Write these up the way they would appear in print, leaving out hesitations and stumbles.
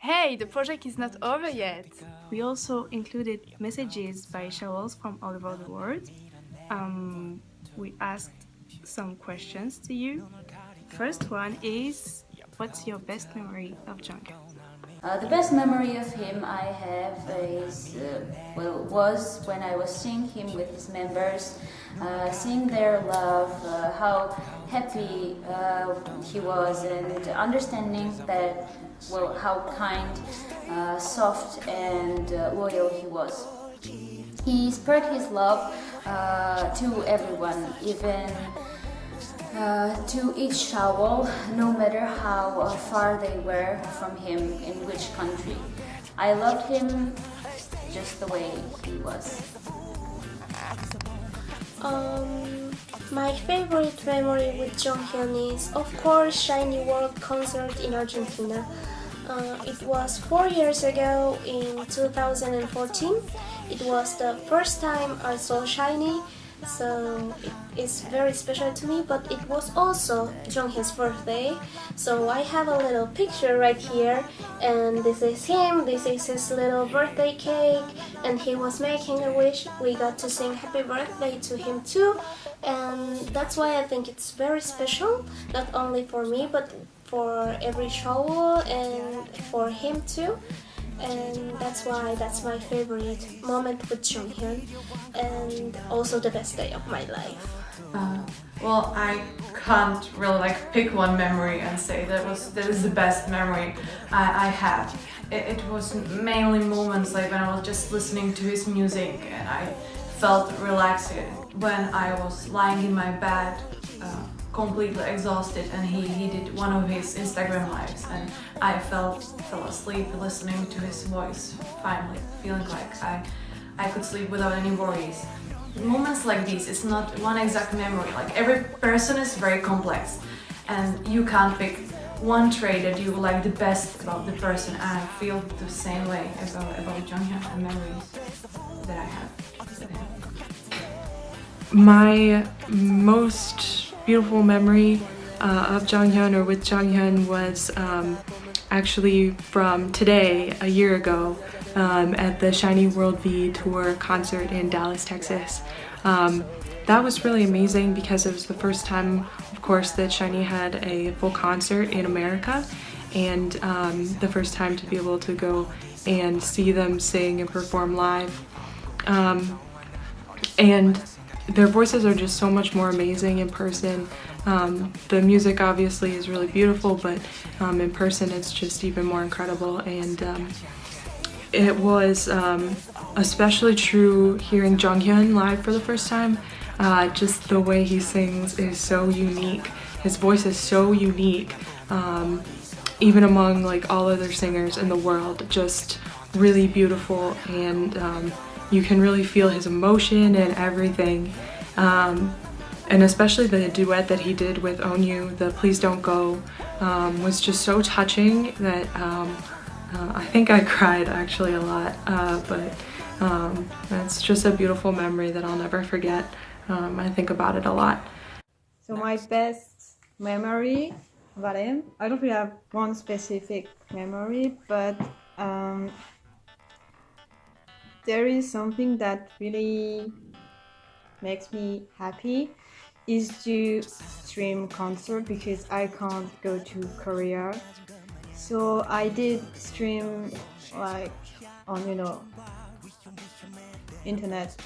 Hey, the project is not over yet. We also included messages by Shawols from all over the world. We asked some questions to you. First one is, what's your best memory of Jungkook? The best memory of him I have is was when I was seeing him with his members, seeing their love, how happy he was, and understanding that how kind, soft, and loyal he was. He spread his love to everyone, even to each Shawol, no matter how far they were from him in which country. I loved him just the way he was. Um, my favorite memory with Jonghyun is, of course, Shiny World concert in Argentina. It was 4 years ago in 2014. It was the first time I saw Shiny, so it is very special to me, but it was also Jonghyun's birthday, so I have a little picture right here, and this is him, this is his little birthday cake, and he was making a wish. We got to sing happy birthday to him too, and that's why I think it's very special, not only for me but for every show and for him too. And that's why that's my favorite moment with Jonghyun, and also the best day of my life. Well, I can't really pick one memory and say that is the best memory I had. It was mainly moments like when I was just listening to his music and I felt relaxed when I was lying in my bed, completely exhausted, and he did one of his Instagram lives and I fell asleep listening to his voice, finally feeling like I could sleep without any worries. Moments like these, it's not one exact memory, like every person is very complex and you can't pick one trait that you like the best about the person. I feel the same way about Jonghyun and memories that I have with him. My most beautiful memory of Jonghyun or with Jonghyun was actually from today, a year ago, at the Shiny World V Tour concert in Dallas, Texas. That was really amazing because it was the first time, of course, that Shiny had a full concert in America, and the first time to be able to go and see them sing and perform live. And their voices are just so much more amazing in person. The music obviously is really beautiful, but in person it's just even more incredible. And it was especially true hearing Jonghyun live for the first time. Just the way he sings is so unique. His voice is so unique, even among all other singers in the world. Just really beautiful, and you can really feel his emotion and everything. And especially the duet that he did with Onyu, the Please Don't Go, was just so touching that I think I cried actually a lot, but it's just a beautiful memory that I'll never forget. I think about it a lot. So my best memory about him, I don't really have one specific memory, but there is something that really makes me happy is to stream concert because I can't go to Korea. So I did stream on internet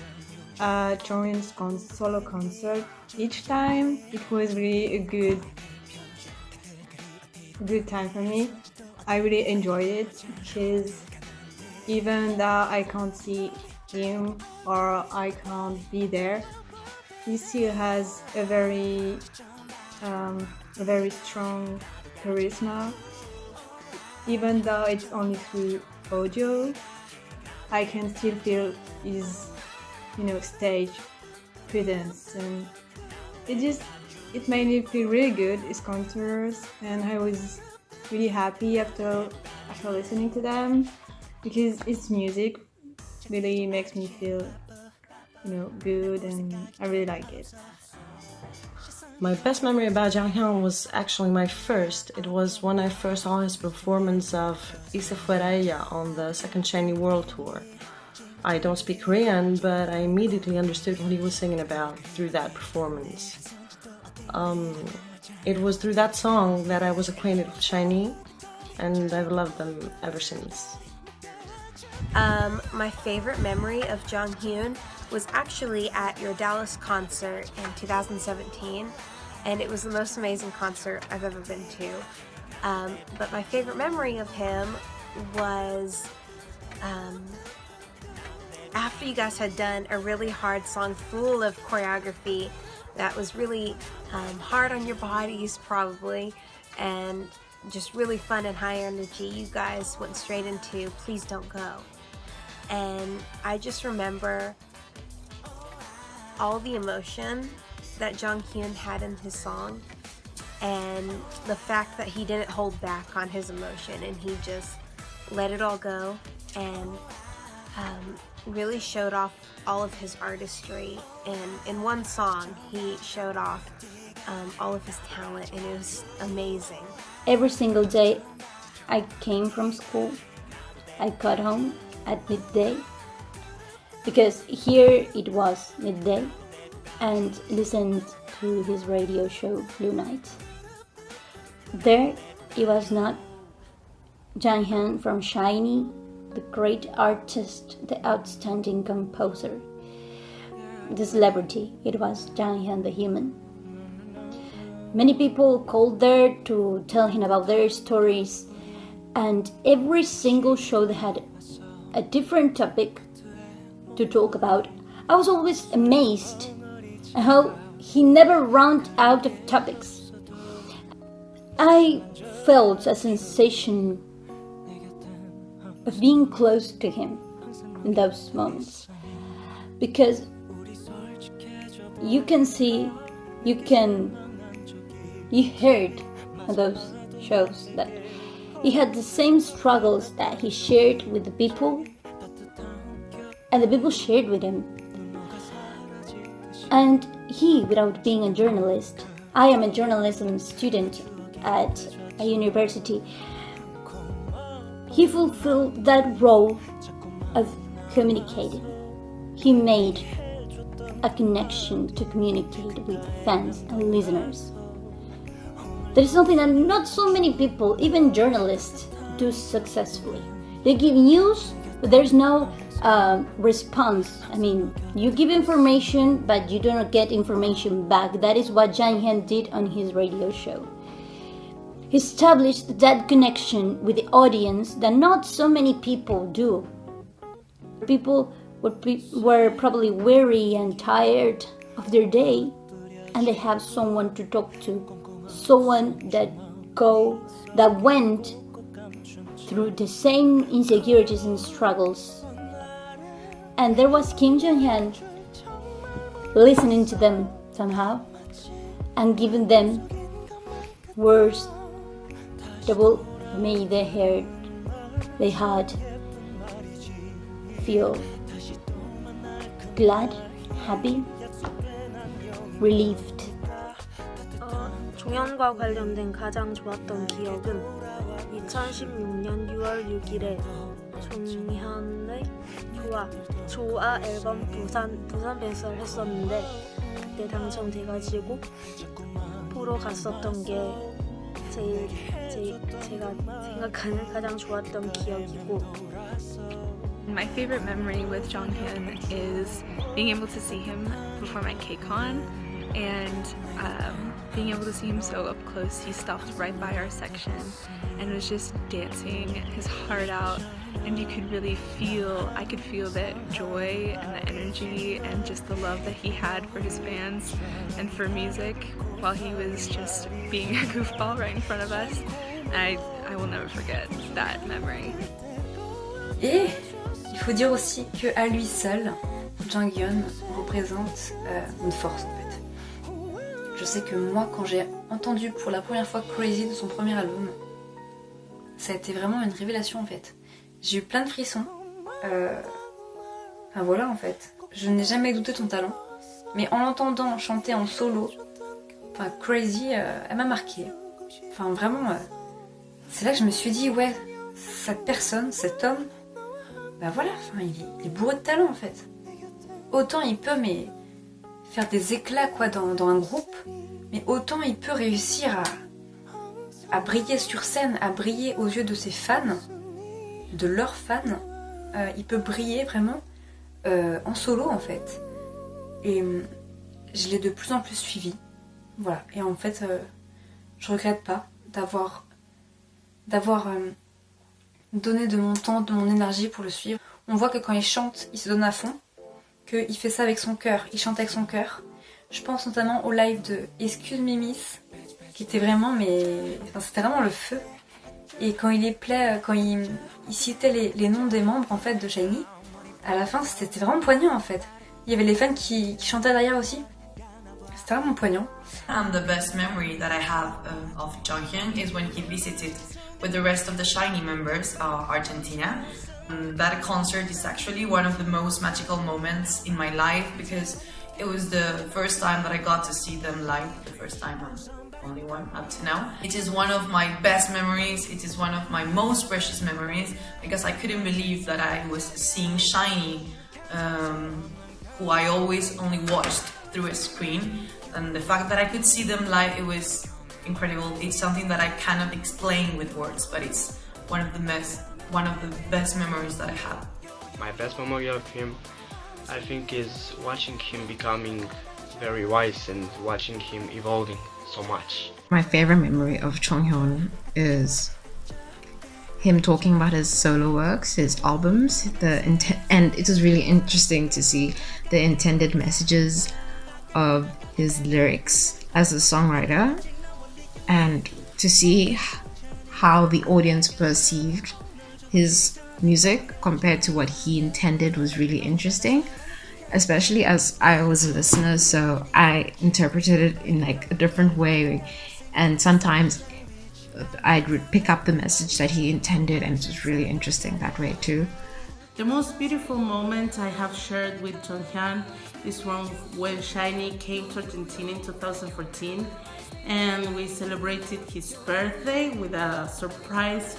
Join's solo concert. Each time it was really a good time for me. I really enjoyed it because even though I can't see him or I can't be there, he still has a very strong charisma. Even though it's only through audio, I can still feel his stage presence, and it made me feel really good, his concerts, and I was really happy after listening to them because his music really makes me feel good, and I really like it. My best memory about Jonghyun was actually my first. It was when I first saw his performance of Ise Fuera Ella on the second Shiny World Tour. I don't speak Korean, but I immediately understood what he was singing about through that performance. It was through that song that I was acquainted with Shiny, and I've loved them ever since. My favorite memory of Jonghyun was actually at your Dallas concert in 2017, and it was the most amazing concert I've ever been to. But my favorite memory of him was after you guys had done a really hard song full of choreography that was really hard on your bodies probably, and just really fun and high energy, you guys went straight into Please Don't Go. And I just remember all the emotion that Jonghyun had in his song, and the fact that he didn't hold back on his emotion and he just let it all go, and really showed off all of his artistry. And in one song he showed off all of his talent, and it was amazing. Every single day I came from school, I got home at midday, because here it was midday, and listened to his radio show Blue Night. There it was not Jonghyun from SHINee, the great artist, the outstanding composer, the celebrity. It was Jonghyun the human. Many people called there to tell him about their stories, and every single show they had a different topic to talk about. I was always amazed at how he never ran out of topics. I felt a sensation of being close to him in those moments, because you can see, you heard in those shows that he had the same struggles that he shared with the people, and the people shared with him. And he, without being a journalist, I am a journalism student at a university, he fulfilled that role of communicating. He made a connection to communicate with fans and listeners. That is something that not so many people, even journalists, do successfully. They give news, but there's no response. I mean, you give information, but you do not get information back. That is what Jonghyun did on his radio show. He established that connection with the audience that not so many people do. People were probably weary and tired of their day, and they have someone to talk to, someone that went through the same insecurities and struggles. And there was Kim Jonghyun listening to them somehow and giving them words that will make their heart feel glad, happy, relieved. 종현과 관련된 가장 좋았던 기억은 2016년 6월 6일에 종현의 조아 앨범 부산 배설 했었는데, 그때 당첨돼가지고 보러 갔었던 게 제가 생각하는 가장 좋았던 기억이고. My favorite memory with Jonghyun is being able to see him perform at KCON, and being able to see him so up close. He stopped right by our section and was just dancing his heart out, and I could feel that joy and the energy and just the love that he had for his fans and for music while he was just being a goofball right in front of us. I will never forget that memory. Et il faut dire aussi qu'à lui seul, Jonghyun représente une force en fait. Je sais que moi, quand j'ai entendu pour la première fois Crazy de son premier album, ça a été vraiment une révélation en fait. J'ai eu plein de frissons. Enfin voilà en fait. Je n'ai jamais douté de son talent. Mais en l'entendant chanter en solo, enfin Crazy, elle m'a marqué. Enfin vraiment, c'est là que je me suis dit ouais, cette personne, cet homme, bah voilà, enfin il est bourré de talent en fait. Autant il peut mais faire des éclats quoi dans un groupe, mais autant il peut réussir à briller sur scène, à briller aux yeux de ses fans, de leurs fans. Il peut briller vraiment en solo en fait. Et je l'ai de plus en plus suivi. Voilà. Et en fait, je regrette pas d'avoir donné de mon temps, de mon énergie pour le suivre. On voit que quand il chante, il se donne à fond, qu'il fait ça avec son cœur, il chante avec son cœur. Je pense notamment au live de Excuse Me Miss, qui était vraiment, c'était vraiment le feu. Et quand il citait les noms des membres en fait de Shiny, à la fin c'était vraiment poignant en fait. Il y avait les fans qui chantaient derrière aussi. C'était vraiment poignant. And the best memory that I have of Jonghyun is when he visited with the rest of the Shiny members Argentina. That concert is actually one of the most magical moments in my life because it was the first time that I got to see them live, the first time only one up to now. It is one of my best memories, it is one of my most precious memories because I couldn't believe that I was seeing Shiny, who I always only watched through a screen, and the fact that I could see them live, it was incredible. It's something that I cannot explain with words, but it's one of the best memories that I have. My best memory of him, I think, is watching him becoming very wise and watching him evolving so much. My favorite memory of Jonghyun is him talking about his solo works, his albums, and it was really interesting to see the intended messages of his lyrics as a songwriter and to see how the audience perceived his music compared to what he intended was really interesting, especially as I was a listener, so I interpreted it in like a different way, and sometimes I would pick up the message that he intended, and it was really interesting that way too. The most beautiful moment I have shared with Jonghyun is when Shiny came to Argentina in 2014 and we celebrated his birthday with a surprise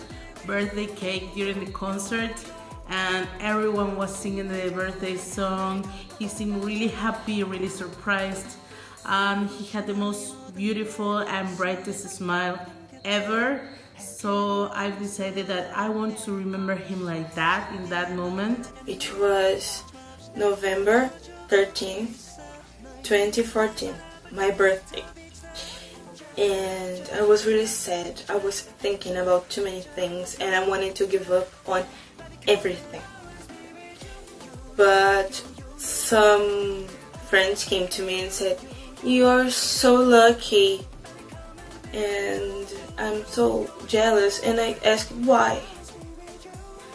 birthday cake during the concert, and everyone was singing the birthday song. He seemed really happy, really surprised. He had the most beautiful and brightest smile ever. So I've decided that I want to remember him like that in that moment. It was November 13th, 2014, my birthday. And I was really sad. I was thinking about too many things and I wanted to give up on everything. But some friends came to me and said, "You are so lucky." And I'm so jealous, and I asked why.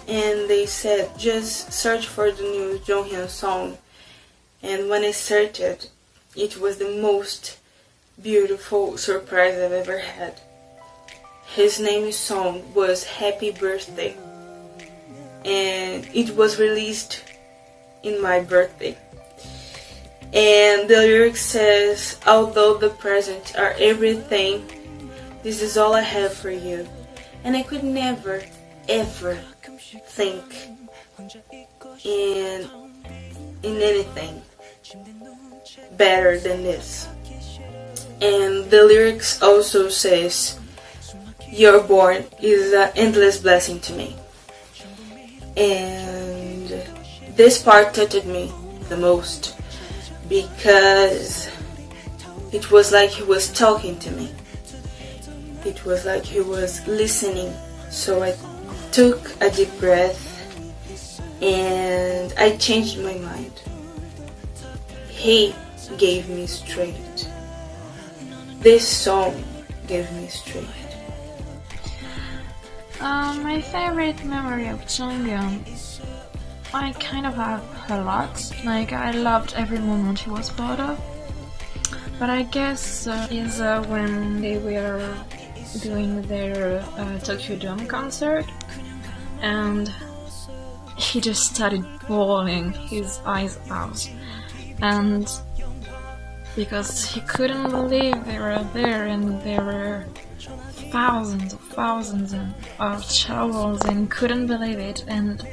And they said, just search for the new Jonghyun song. And when I searched it, it was the most beautiful surprise I've ever had. His name's song was Happy Birthday, and it was released in my birthday. And the lyric says, although the presents are everything, this is all I have for you. And I could never, ever think in anything better than this. And the lyrics also says, "You're born is an endless blessing to me." And this part touched me the most because it was like he was talking to me. It was like he was listening. So I took a deep breath and I changed my mind. He gave me strength. This song gave me strength. My favorite memory of Jonghyun, I kind of have a lot. Like, I loved every moment he was part of. But I guess is when they were doing their Tokyo Dome concert, and he just started bawling his eyes out, and because he couldn't believe they were there, and there were thousands of Shawols, and couldn't believe it. And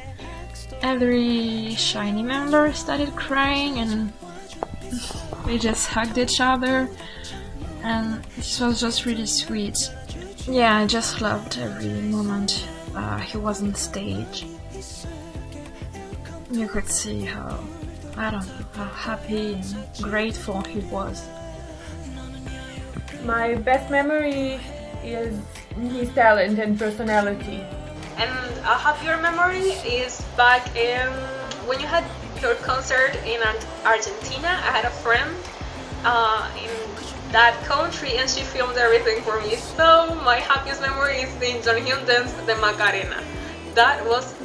every Shiny member started crying, and they just hugged each other, and it was just really sweet. Yeah, I just loved every moment he was on stage. You could see how, I don't know, how happy and grateful he was. My best memory is his talent and personality. And a happier memory is back when you had your concert in Argentina. I had a friend in that country, and she filmed everything for me. So my happiest memory is seeing Jonghyun dance the Macarena. That was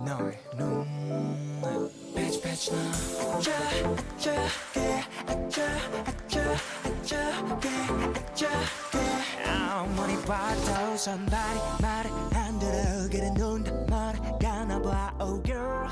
너의 눈물 배치 나 아무리 봐도 선발이 말을 안 들어 그래 눈도 머리 감아봐 oh girl